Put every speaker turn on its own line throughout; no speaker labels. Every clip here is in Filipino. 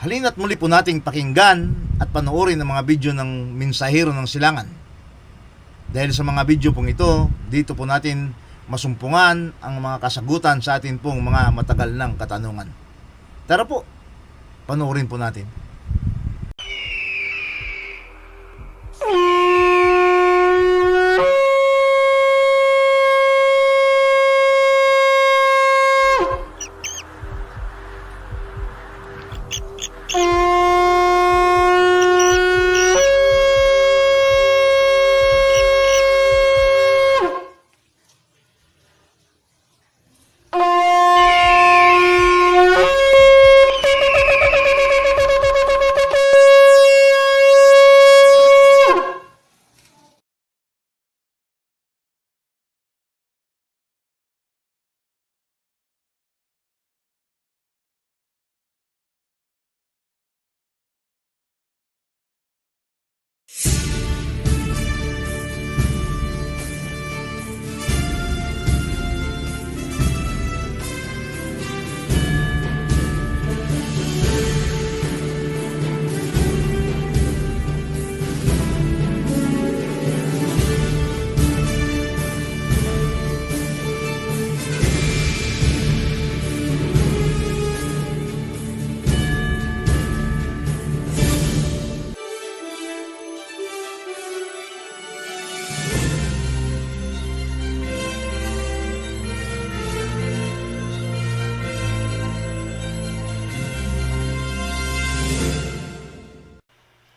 Halina't muli po nating pakinggan at panoorin ang mga video ng Mensahero ng Silangan. Dahil sa mga video pong ito, dito po natin masumpungan ang mga kasagutan sa atin pong mga matagal ng katanungan. Tara po, panoorin po natin.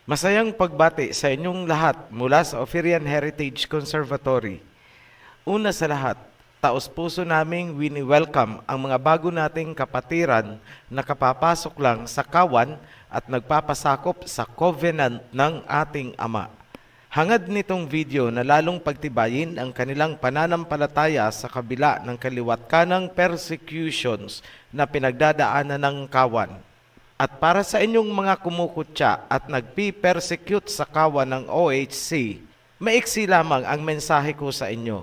Masayang pagbati sa inyong lahat mula sa Ophirian Heritage Conservatory. Una sa lahat, taos-puso naming wini-welcome ang mga bago nating kapatiran na kapapasok lang sa kawan at nagpapasakop sa covenant ng ating Ama. Hangad nitong video na lalong pagtibayin ang kanilang pananampalataya sa kabila ng kaliwat kanang persecutions na pinagdadaanan ng kawan. At para sa inyong mga kumukutya at nagpi-persecute sa kawan ng OHC, maiksi lamang ang mensahe ko sa inyo.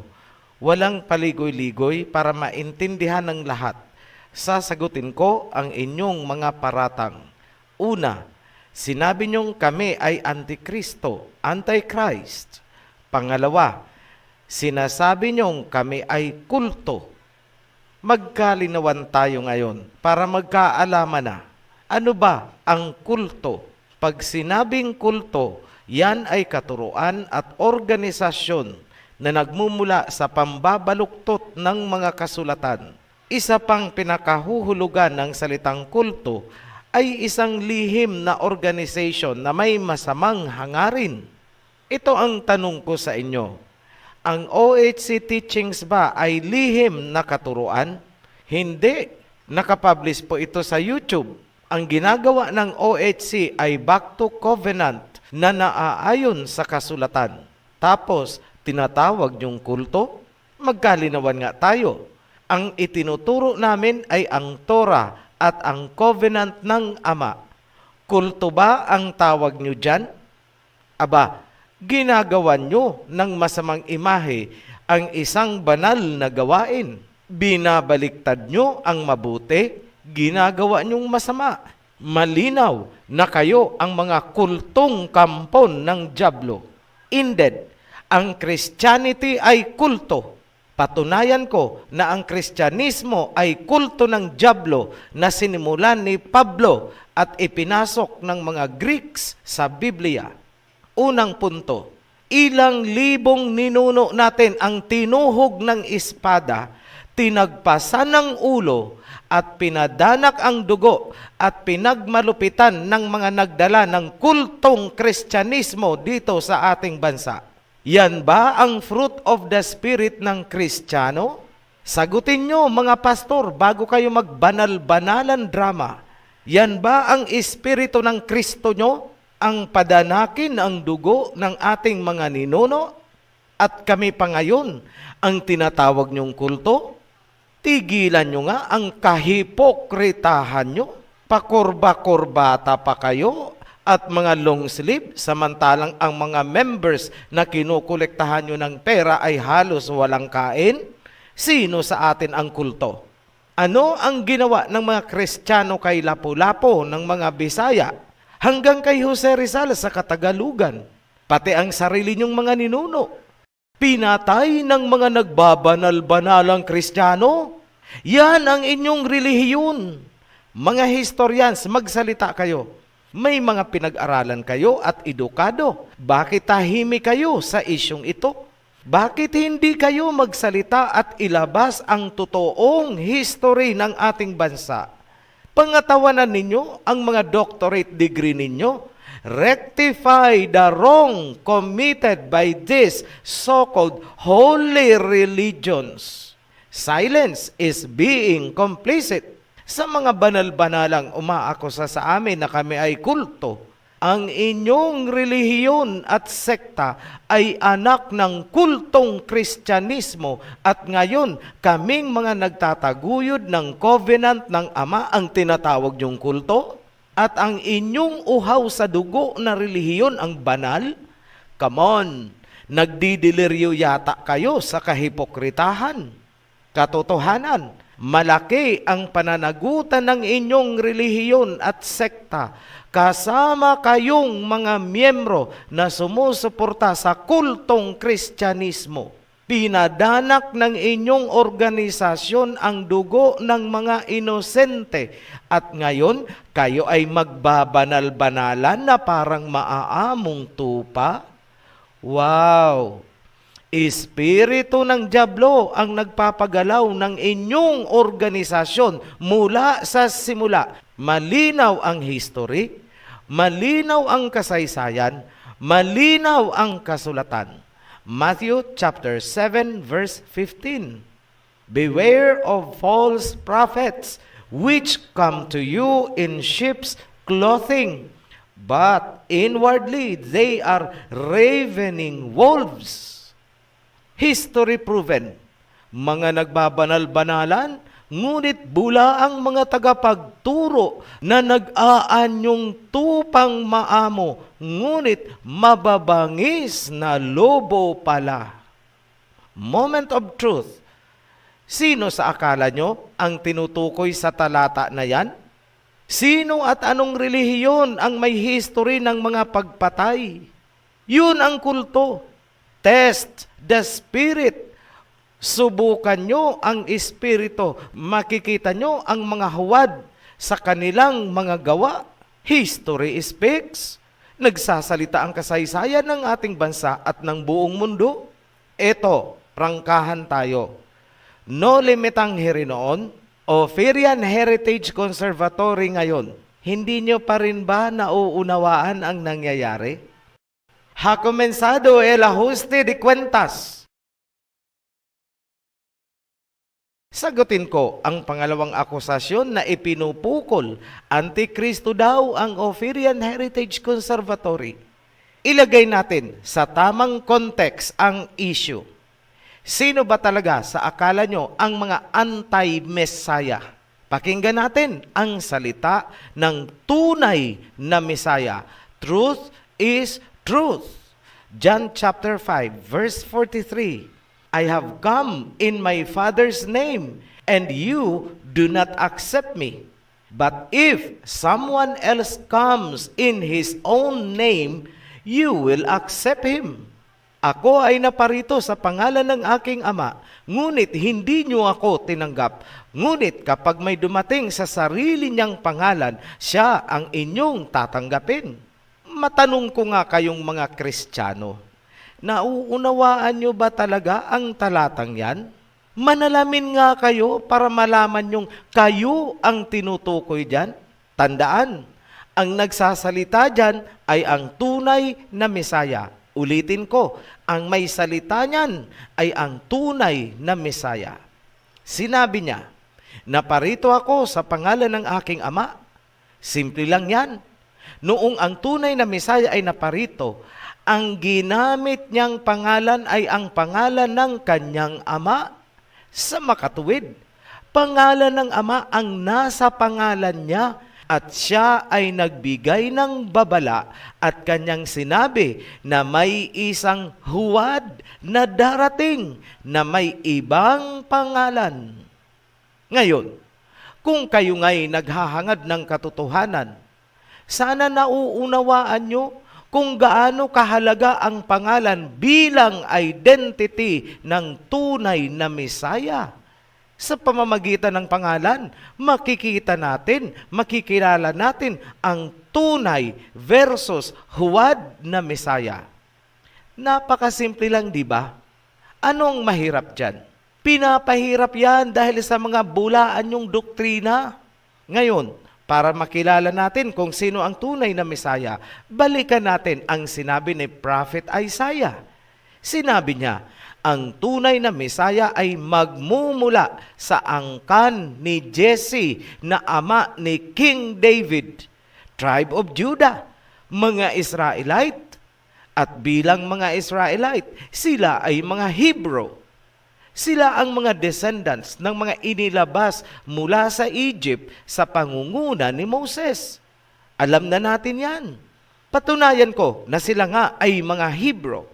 Walang paligoy-ligoy para maintindihan ng lahat. Sasagutin ko ang inyong mga paratang. Una, sinabi niyong kami ay Antikristo, Antichrist. Pangalawa, sinasabi niyong kami ay kulto. Magkalinawan tayo ngayon para magkaalaman na. Ano ba ang kulto? Pag sinabing kulto, yan ay katuruan at organisasyon na nagmumula sa pambabaluktot ng mga kasulatan. Isa pang pinakahuhulugan ng salitang kulto ay isang lihim na organisasyon na may masamang hangarin. Ito ang tanong ko sa inyo. Ang OHC teachings ba ay lihim na katuruan? Hindi. Nakapublish po ito sa YouTube. Ang ginagawa ng OHC ay back to covenant na naaayon sa kasulatan. Tapos, tinatawag niyong kulto? Magkalinawan nga tayo. Ang itinuturo namin ay ang Torah at ang covenant ng Ama. Kulto ba ang tawag niyo dyan? Aba, ginagawa niyo ng masamang imahe ang isang banal na gawain. Binabaliktad niyo ang mabuti, ginagawa niyong masama. Malinaw na kayo ang mga kultong kampon ng dyablo. Indeed, ang Christianity ay kulto. Patunayan ko na ang Kristyanismo ay kulto ng dyablo na sinimulan ni Pablo at ipinasok ng mga Greeks sa Biblia. Unang punto, ilang libong ninuno natin ang tinuhog ng espada, tinagpasan ng ulo, at pinadanak ang dugo at pinagmalupitan ng mga nagdala ng kultong Kristyanismo dito sa ating bansa. Yan ba ang fruit of the Spirit ng Kristiyano? Sagutin nyo mga pastor bago kayo magbanal-banalan drama. Yan ba ang Espiritu ng Kristo nyo? Ang padanakin ang dugo ng ating mga ninuno? At kami pa ngayon ang tinatawag nyong kulto? Tigilan nyo nga ang kahipokritahan nyo. Pakurba-kurbata pa kayo at mga long sleeve, samantalang ang mga members na kinukolektahan nyo ng pera ay halos walang kain. Sino sa atin ang kulto? Ano ang ginawa ng mga Kristiyano kay Lapu-Lapu ng mga Bisaya hanggang kay Jose Rizal sa Katagalugan, pati ang sarili niyong mga ninuno? Pinatay ng mga nagbabanal-banalang Kristiyano? Yan ang inyong relihiyon. Mga historians, magsalita kayo. May mga pinag-aralan kayo at edukado. Bakit tahimik kayo sa isyong ito? Bakit hindi kayo magsalita at ilabas ang totoong history ng ating bansa? Pangatawanan ninyo ang mga doctorate degree ninyo. Rectify the wrong committed by these so-called holy religions. Silence is being complicit. Sa mga banal-banalang umaakusa sa amin na kami ay kulto, ang inyong relihiyon at sekta ay anak ng kultong Kristyanismo at ngayon kaming mga nagtataguyod ng covenant ng Ama ang tinatawag niyong kulto at ang inyong uhaw sa dugo na relihiyon ang banal? Come on, nagdidiliryo yata kayo sa kahipokritahan. Katotohanan, malaki ang pananagutan ng inyong relihiyon at sekta kasama kayong mga miyembro na sumusuporta sa kultong Kristyanismo. Pinadanak ng inyong organisasyon ang dugo ng mga inosente at ngayon kayo ay magbabanal-banalan na parang maaamong tupa? Wow! Espiritu ng dyablo ang nagpapagalaw ng inyong organisasyon mula sa simula. Malinaw ang history, malinaw ang kasaysayan, malinaw ang kasulatan. Matthew chapter 7 verse 15. Beware of false prophets which come to you in sheep's clothing, but inwardly they are ravening wolves. History proven, mga nagbabanal-banalan, ngunit bula ang mga tagapagturo na nag-aanyong tupang maamo, ngunit mababangis na lobo pala. Moment of truth. Sino sa akala nyo ang tinutukoy sa talata na yan? Sino at anong relihiyon ang may history ng mga pagpatay? Yun ang kulto. Test the spirit. Subukan nyo ang espiritu. Makikita nyo ang mga huwad sa kanilang mga gawa. History speaks. Nagsasalita ang kasaysayan ng ating bansa at ng buong mundo. Eto, prangkahan tayo. No Limitang Hirinoon, Ophirian Heritage Conservatory ngayon. Hindi nyo pa rin ba nauunawaan ang nangyayari? Ha comenzado el ajuste de cuentas. Sagutin ko ang pangalawang akusasyon na ipinupukol. Antikristo daw ang Ophirian Heritage Conservatory. Ilagay natin sa tamang context ang issue. Sino ba talaga sa akala nyo ang mga anti-Messiah? Pakinggan natin ang salita ng tunay na Messiah. Truth is truth. John chapter 5 verse 43. I have come in my Father's name, and you do not accept me. But if someone else comes in his own name, you will accept him. Ako ay naparito sa pangalan ng aking Ama, ngunit hindi niyo ako tinanggap. Ngunit kapag may dumating sa sarili niyang pangalan, siya ang inyong tatanggapin. Matanong ko nga kayong mga Kristiyano, nauunawaan nyo ba talaga ang talatang yan? Manalamin nga kayo para malaman yung kayo ang tinutukoy dyan. Tandaan, ang nagsasalita dyan ay ang tunay na Mesaya. Ulitin ko, ang may salita niyan ay ang tunay na Mesaya. Sinabi niya, naparito ako sa pangalan ng aking Ama. Simple lang yan. Noong ang tunay na Mesaya ay naparito, ang ginamit niyang pangalan ay ang pangalan ng kanyang Ama. Sa makatuwid, pangalan ng Ama ang nasa pangalan niya at siya ay nagbigay ng babala at kanyang sinabi na may isang huwad na darating na may ibang pangalan. Ngayon, kung kayo nga'y naghahangad ng katotohanan. Sana nauunawaan nyo kung gaano kahalaga ang pangalan bilang identity ng tunay na Mesaya. Sa pamamagitan ng pangalan, makikita natin, makikilala natin ang tunay versus huwad na Mesaya. Napakasimple lang, di ba? Anong mahirap dyan? Pinapahirap yan dahil sa mga bulaan yung doktrina. Ngayon, para makilala natin kung sino ang tunay na Mesaya, balikan natin ang sinabi ni Prophet Isaiah. Sinabi niya, ang tunay na Mesaya ay magmumula sa angkan ni Jesse na ama ni King David, tribe of Judah, mga Israelite. At bilang mga Israelite, sila ay mga Hebrew. Sila ang mga descendants ng mga inilabas mula sa Egypt sa pangunguna ni Moses. Alam na natin yan. Patunayan ko na sila nga ay mga Hebrew.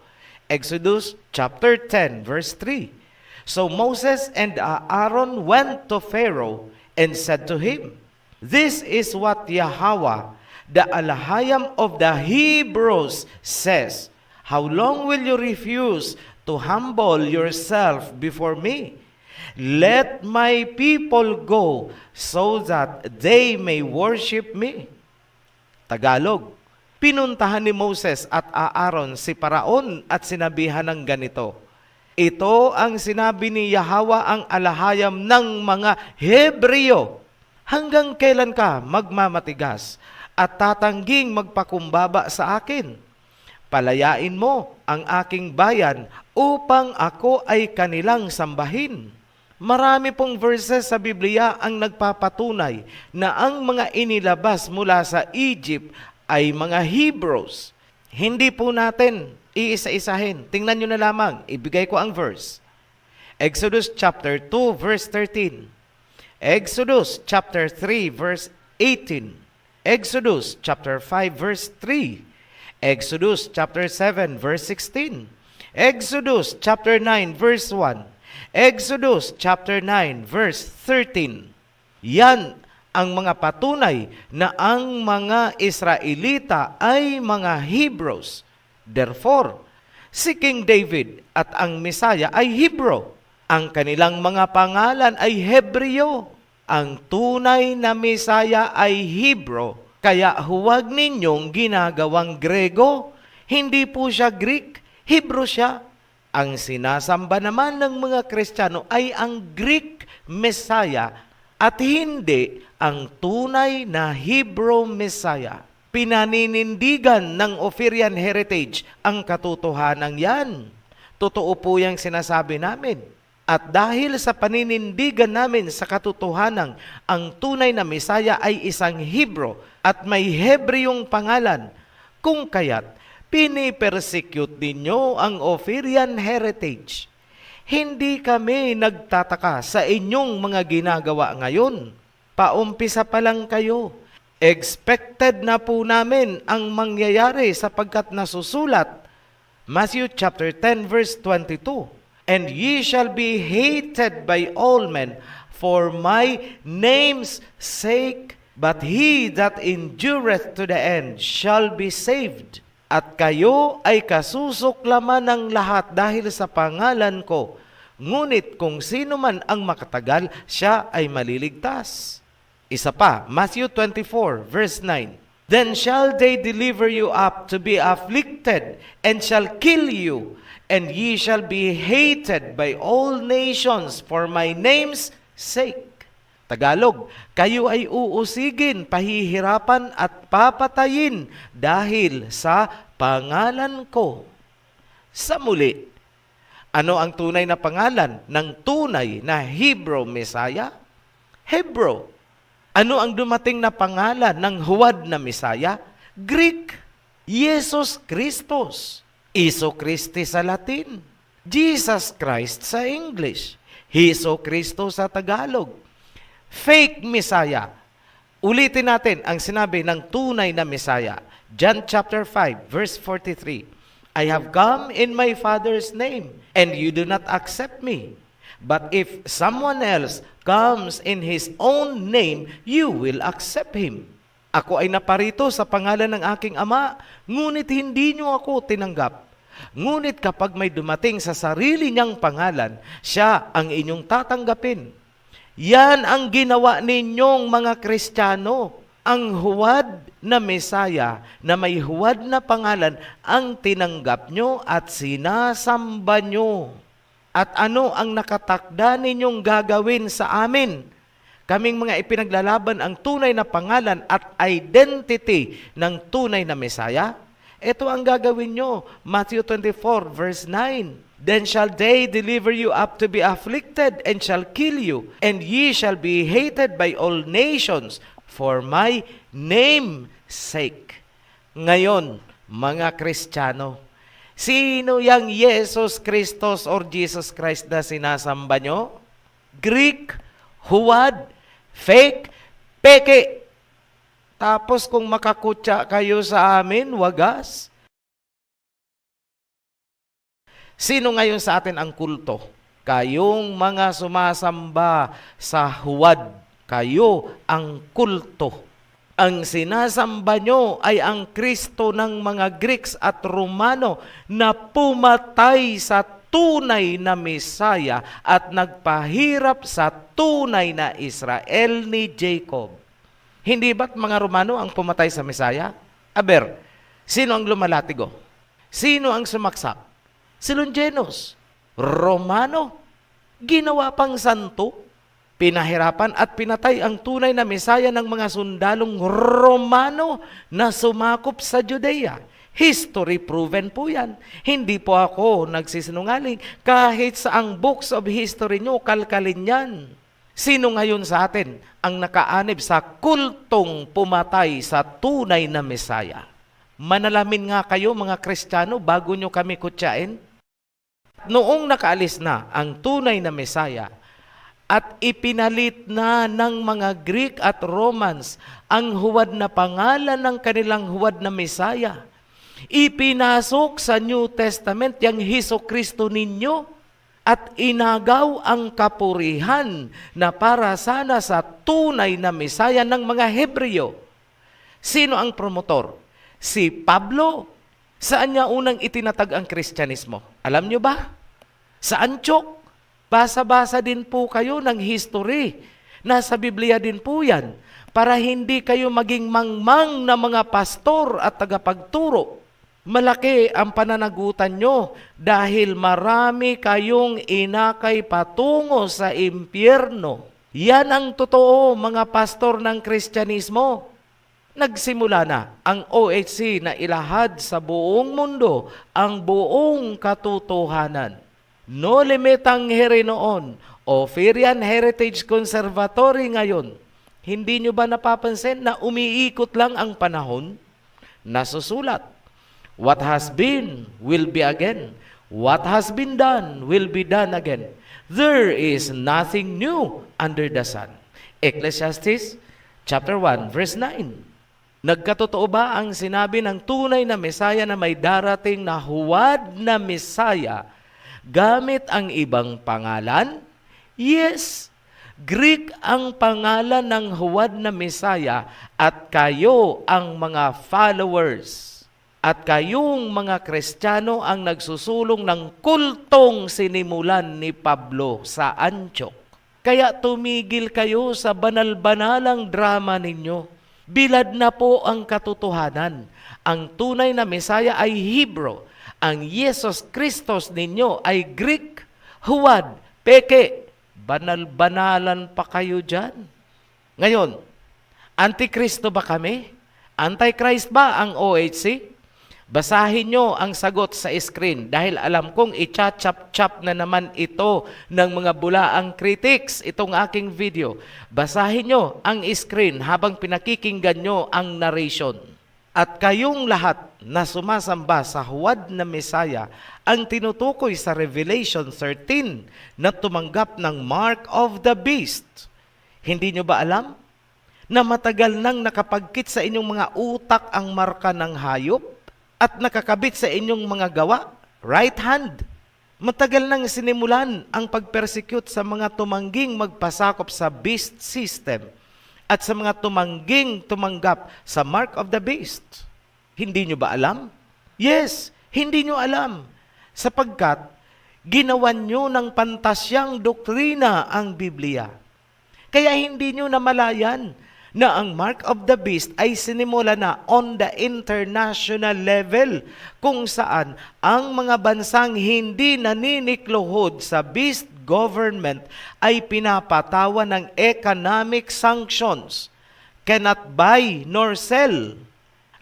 Exodus chapter 10 verse 3. So Moses and Aaron went to Pharaoh and said to him, "This is what Yahweh, the Elohim of the Hebrews, says, how long will you refuse to humble yourself before me? Let my people go so that they may worship me." Tagalog, pinuntahan ni Moses at Aaron si Paraon at sinabihan ng ganito, ito ang sinabi ni Yahweh ang alahayam ng mga Hebreo. Hanggang kailan ka magmamatigas at tatangging magpakumbaba sa akin? Palayain mo ang aking bayan upang ako ay kanilang sambahin. Marami pong verses sa Biblia ang nagpapatunay na ang mga inilabas mula sa Egypt ay mga Hebrews. Hindi po natin iisa-isahin. Tingnan nyo na lamang. Ibigay ko ang verse. Exodus chapter 2 verse 13. Exodus chapter 3 verse 18. Exodus chapter 5 verse 3. Exodus chapter 7 verse 16. Exodus chapter 9 verse 1. Exodus chapter 9 verse 13. Yan ang mga patunay na ang mga Israelita ay mga Hebrews. Therefore, si King David at ang Mesaya ay Hebrew. Ang kanilang mga pangalan ay Hebreo. Ang tunay na Mesaya ay Hebrew. Kaya huwag ninyong ginagawang Grego. Hindi po siya Greek, Hebrew siya. Ang sinasamba naman ng mga Kristiyano ay ang Greek Messiah at hindi ang tunay na Hebrew Messiah. Pinaninindigan ng Ophirian Heritage ang katotohanan yan. Totoo po yung sinasabi namin. At dahil sa paninindigan namin sa katotohanan, ang tunay na Messiah ay isang Hebrew at may Hebreong pangalan. Kung kaya't pinipersecute ninyo ang Ophirian Heritage. Hindi kami nagtataka sa inyong mga ginagawa ngayon. Paumpisa pa lang kayo. Expected na po namin ang mangyayari sapagkat nasusulat. Matthew chapter 10 verse 22. And ye shall be hated by all men for my name's sake, but he that endureth to the end shall be saved. At kayo ay kasusuklaman ng lahat dahil sa pangalan ko. Ngunit kung sino man ang makatagal, siya ay maliligtas. Isa pa, Matthew 24, verse 9. Then shall they deliver you up to be afflicted, and shall kill you, and ye shall be hated by all nations for my name's sake. Tagalog, kayo ay uusigin, pahihirapan at papatayin dahil sa pangalan ko. Sa muli, ano ang tunay na pangalan ng tunay na Hebrew Messiah? Hebrew. Ano ang dumating na pangalan ng huwad na Messiah? Greek. Jesus Christos. Iso Christi sa Latin. Jesus Christ sa English. Heso Kristo sa Tagalog. Fake Messiah. Ulitin natin ang sinabi ng tunay na Messiah. John chapter 5, verse 43. I have come in my Father's name, and you do not accept me. But if someone else comes in His own name, you will accept Him. Ako ay naparito sa pangalan ng aking Ama, ngunit hindi niyo ako tinanggap. Ngunit kapag may dumating sa sarili niyang pangalan, siya ang inyong tatanggapin. Yan ang ginawa ninyong mga Kristiyano. Ang huwad na Mesaya na may huwad na pangalan ang tinanggap nyo at sinasamba nyo. At ano ang nakatakda ninyong gagawin sa amin? Kaming mga ipinaglalaban ang tunay na pangalan at identity ng tunay na Mesaya. Ito ang gagawin nyo. Matthew 24 verse 9. Then shall they deliver you up to be afflicted and shall kill you, and ye shall be hated by all nations for my name sake. Ngayon, mga Kristiyano, sino yang Jesus Christos or Jesus Christ na sinasamba nyo? Greek, huwad, fake, peke. Tapos kung makakutya kayo sa amin, wagas. Sino ngayon sa atin ang kulto? Kayong mga sumasamba sa huwad, kayo ang kulto. Ang sinasamba nyo ay ang Kristo ng mga Greeks at Romano na pumatay sa tunay na Mesaya at nagpahirap sa tunay na Israel ni Jacob. Hindi ba't mga Romano ang pumatay sa Mesaya? Aber, sino ang lumalatigo? Sino ang sumaksak? Si Longinos, Romano, ginawa pang santo, pinahirapan at pinatay ang tunay na Mesaya ng mga sundalong Romano na sumakop sa Judea. History proven po yan. Hindi po ako nagsisinungaling. Kahit sa ang books of history nyo, kalkalin yan. Sino ngayon sa atin ang nakaanib sa kultong pumatay sa tunay na Mesaya? Manalamin nga kayo mga Kristiyano bago nyo kami kutsain. Noong nakaalis na ang tunay na Mesaya at ipinalit na ng mga Greek at Romans ang huwad na pangalan ng kanilang huwad na Mesaya, ipinasok sa New Testament yung Hesukristo ninyo at inagaw ang kapurihan na para sana sa tunay na Mesaya ng mga Hebreo. Sino ang promotor? Si Pablo. Saan niya unang itinatag ang Kristyanismo? Alam niyo ba? Sa Antioch. Basa-basa din po kayo ng history. Nasa Biblia din po yan. Para hindi kayo maging mangmang na mga pastor at tagapagturo. Malaki ang pananagutan nyo dahil marami kayong inakay patungo sa impyerno. Yan ang totoo mga pastor ng Kristyanismo. Nagsimula na ang OHC na ilahad sa buong mundo ang buong katotohanan. No Limit ang noon, Oferian Heritage Conservatory ngayon. Hindi nyo ba napapansin na umiikot lang ang panahon? Nasusulat, what has been will be again. What has been done will be done again. There is nothing new under the sun. Ecclesiastes chapter 1 verse 9. Nagkatotoo ba ang sinabi ng tunay na Mesaya na may darating na huwad na Mesaya gamit ang ibang pangalan? Yes, Greek ang pangalan ng huwad na Mesaya at kayo ang mga followers. At kayong mga Kristiyano ang nagsusulong ng kultong sinimulan ni Pablo sa Antioch. Kaya tumigil kayo sa banal-banalang drama ninyo. Bilad na po ang katotohanan. Ang tunay na Mesaya ay Hebrew. Ang Jesus Christos ninyo ay Greek, huwad, peke. Banal-banalan pa kayo dyan. Ngayon, Antikristo ba kami? Antichrist ba ang OHC? Basahin nyo ang sagot sa screen dahil alam kong i-chop-chop na naman ito ng mga bulaang critics, itong aking video. Basahin nyo ang screen habang pinakikinggan nyo ang narration. At kayong lahat na sumasamba sa huwad na Mesaya ang tinutukoy sa Revelation 13 na tumanggap ng Mark of the Beast. Hindi nyo ba alam na matagal nang nakapagkit sa inyong mga utak ang marka ng hayop? At nakakabit sa inyong mga gawa, right hand, Matagal nang sinimulan ang pagpersecute sa mga tumangging magpasakop sa beast system at sa mga tumangging tumanggap sa mark of the beast. Hindi nyo ba alam? Yes, hindi nyo alam. Sapagkat ginawan nyo ng pantasyang doktrina ang Biblia. Kaya hindi nyo namalayan na ang mark of the beast ay sinimula na on the international level kung saan ang mga bansang hindi naninikluhod sa beast government ay pinapatawan ng economic sanctions. Cannot buy nor sell.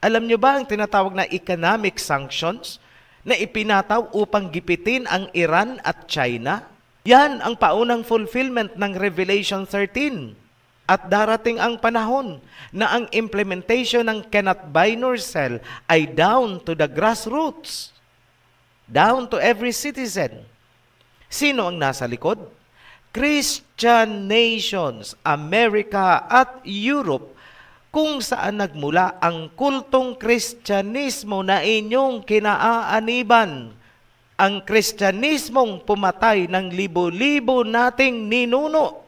Alam nyo ba ang tinatawag na economic sanctions na ipinataw upang gipitin ang Iran at China? Yan ang paunang fulfillment ng Revelation 13. At darating ang panahon na ang implementation ng cannot buy nor sell ay down to the grassroots. Down to every citizen. Sino ang nasa likod? Christian nations, America at Europe, kung saan nagmula ang kultong Kristyanismo na inyong kinaaaniban. Ang Kristyanismong pumatay ng libo-libo nating ninuno.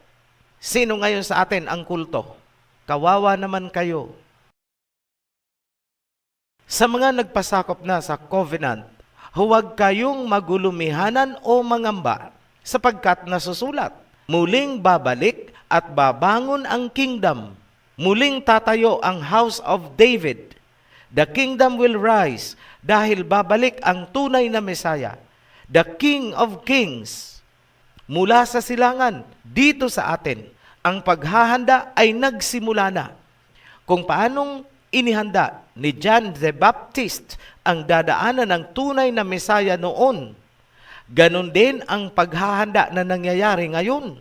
Sino ngayon sa atin ang kulto? Kawawa naman kayo. Sa mga nagpasakop na sa covenant, huwag kayong magulumihanan o mangamba, sapagkat nasusulat, muling babalik at babangon ang kingdom. Muling tatayo ang house of David. The kingdom will rise dahil babalik ang tunay na Mesaya, the King of Kings. Mula sa silangan, dito sa atin, ang paghahanda ay nagsimula na. Kung paanong inihanda ni John the Baptist ang dadaanan ng tunay na Mesaya noon, ganon din ang paghahanda na nangyayari ngayon.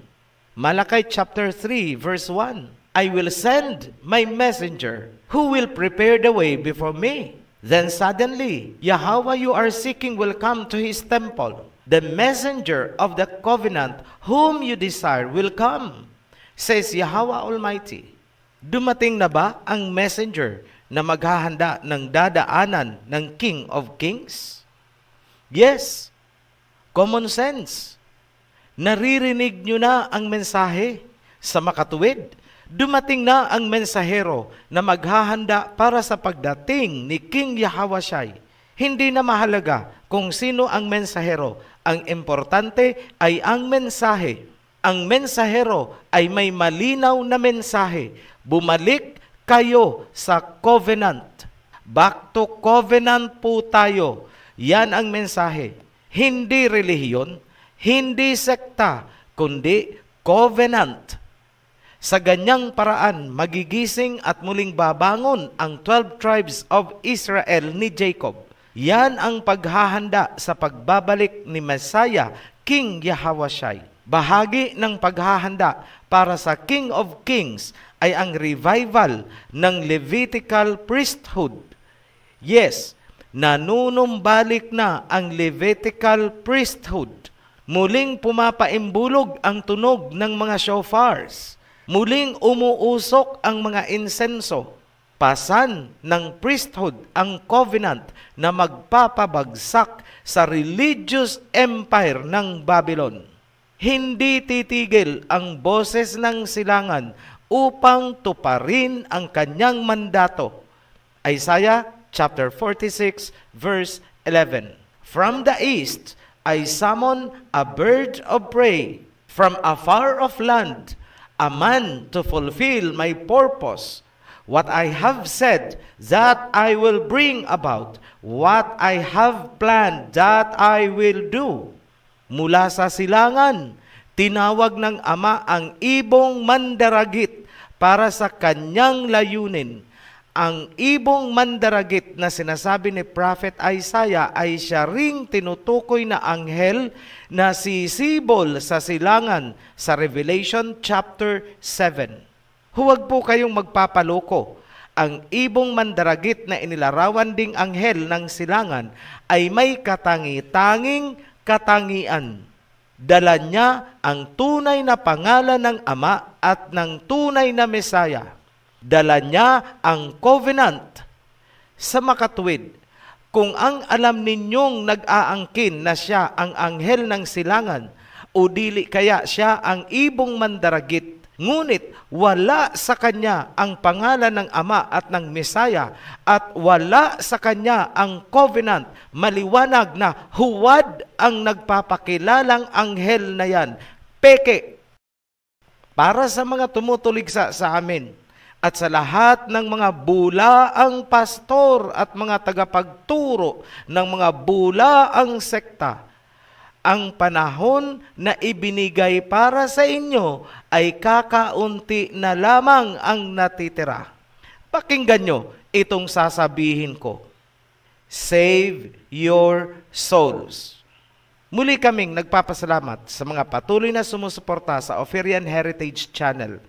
Malakay chapter 3 verse 1, I will send my messenger who will prepare the way before me. Then suddenly, Yahweh you are seeking will come to his temple. The messenger of the covenant whom you desire will come, says Yahweh Almighty. Dumating na ba ang messenger na maghahanda ng dadaanan ng King of Kings? Yes. Common sense. Naririnig nyo na ang mensahe sa makatuwid. Dumating na ang mensahero na maghahanda para sa pagdating ni King Yahweh. Hindi na mahalaga kung sino ang mensahero. Ang importante ay ang mensahe. Ang mensahero ay may malinaw na mensahe. Bumalik kayo sa covenant. Back to covenant po tayo. Yan ang mensahe. Hindi relihiyon, hindi sekta, kundi covenant. Sa ganyang paraan, magigising at muling babangon ang 12 tribes of Israel ni Jacob. Yan ang paghahanda sa pagbabalik ni Messiah, King Yahweh. Bahagi ng paghahanda para sa King of Kings ay ang revival ng Levitical priesthood. Yes, nanunumbalik na ang Levitical priesthood. Muling pumapaimbulog ang tunog ng mga shofars. Muling umuusok ang mga insenso. Pasan ng priesthood ang covenant na magpapabagsak sa religious empire ng Babylon. Hindi titigil ang boses ng silangan upang tuparin ang kanyang mandato. Isaiah chapter 46 verse 11. From the east I summon a bird of prey, from a far off land, a man to fulfill my purpose. What I have said, that I will bring about. What I have planned, that I will do. Mula sa silangan, tinawag ng Ama ang ibong mandaragit para sa kanyang layunin. Ang ibong mandaragit na sinasabi ni Prophet Isaiah ay siya ring tinutukoy na anghel na sisibol sa silangan sa Revelation chapter 7. Huwag po kayong magpapaloko. Ang ibong mandaragit na inilarawan ding anghel ng silangan ay may katangi-tanging katangian. Dala niya ang tunay na pangalan ng Ama at ng tunay na Mesaya. Dala niya ang covenant. Sa makatuwid, Kung ang alam ninyong nag-aangkin na siya ang anghel ng silangan, o dili kaya siya ang ibong mandaragit, ngunit wala sa kanya ang pangalan ng Ama at ng Mesaya, at wala sa kanya ang covenant, maliwanag na huwad ang nagpapakilalang anghel na yan. Peke. Para sa mga tumutuligsa sa amin, at sa lahat ng mga bulaang pastor at mga tagapagturo ng mga bulaang sekta, ang panahon na ibinigay para sa inyo ay kakaunti na lamang ang natitira. Pakinggan nyo itong sasabihin ko. Save your souls. Muli kaming nagpapasalamat sa mga patuloy na sumusuporta sa Oferian Heritage Channel.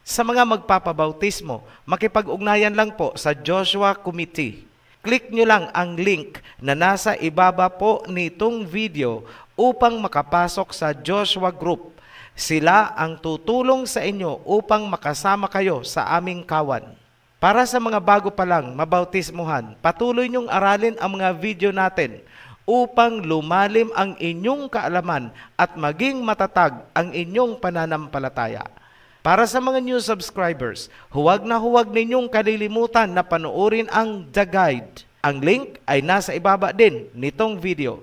Sa mga magpapabautismo, makipag-ugnayan lang po sa Joshua Committee. Click nyo lang ang link na nasa ibaba po nitong video upang makapasok sa Joshua Group. Sila ang tutulong sa inyo upang makasama kayo sa aming kawan. Para sa mga bago pa lang mabautismuhan, patuloy nyong aralin ang mga video natin upang lumalim ang inyong kaalaman at maging matatag ang inyong pananampalataya. Para sa mga new subscribers, huwag na huwag ninyong kalilimutan na panoorin ang The Guide. Ang link ay nasa ibaba din nitong video.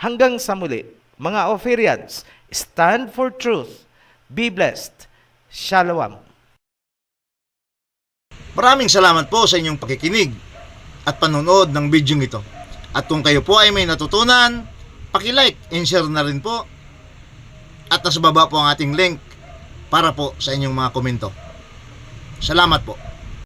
Hanggang sa muli, mga Oferians, stand for truth. Be blessed. Shalom.
Maraming salamat po sa inyong pakikinig at panonood ng video ito. At kung kayo po ay may natutunan, paki-like and share na rin po. At nasa baba po ang ating link para po sa inyong mga komento. Salamat po.